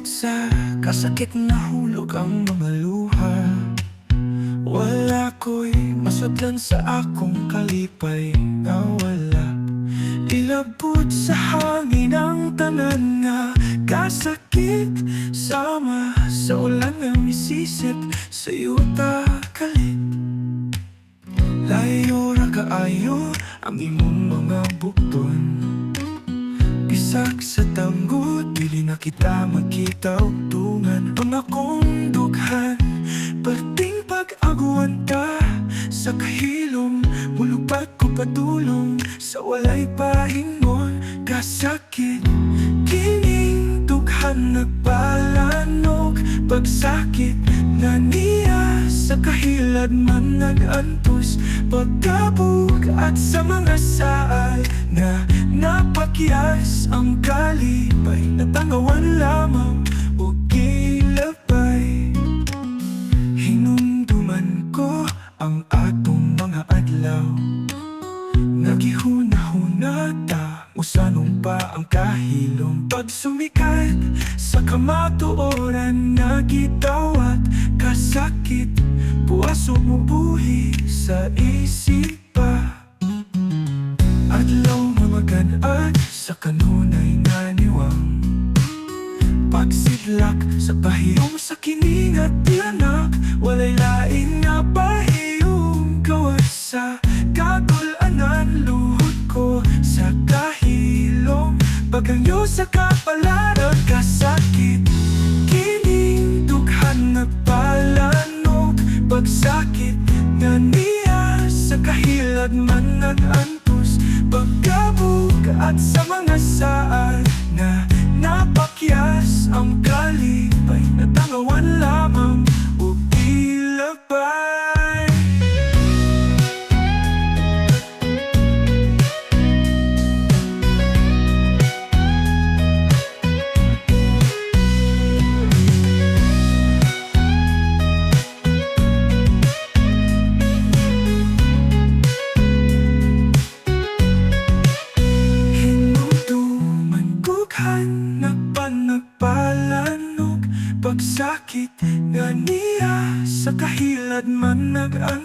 Ngunit sa kasakit na hulog ang mga luha, wala ko'y masudlan sa akong kalipay na wala. Ilabot sa hangin ang tanan nga kasakit, sama sa ulan nga misisip sa yuta kalit. Layo ra kaayo ang imong mga bukton, bisak sa tanggot, dili na kita magkita og tungan. Ang akong dughan, perting pag-aguan ka sa kahilom, mulupad ko padulong sa walay pahingon. Kasakit, kining dughan nagpalanog, pagsakit na niya sa kahilad man nagantos. Pagkabug at sa mga saal na napakyas ang kalipay, natangawan lamang o gilabay. Hinumduman ko ang atong mga adlaw, nagihuna-huna ta, usanong pa ang kahilom. Pag sumikat sa kamatuoran, nagitawat kasakit, puwaso mo buhi sa isipa. Adlaw mamagan-at sa kanunay nga niwang, pagsidlak sa pahiyong sa kiningat tiyanak, walay lain nga pahiyong gawas sa kagulanan. Luhod ko sa kahilom, pagangyo sa kapalaran. Kasakit, kining dughan nagpalanog, pagsakit nga niya sa kahilad man nagantos. Pagkabug at sa mga saal na napakyas ang kalipay, natangawan lamang o gilabay. Nagpalanog, pagsakit nga niya sa kahilad man nagantos.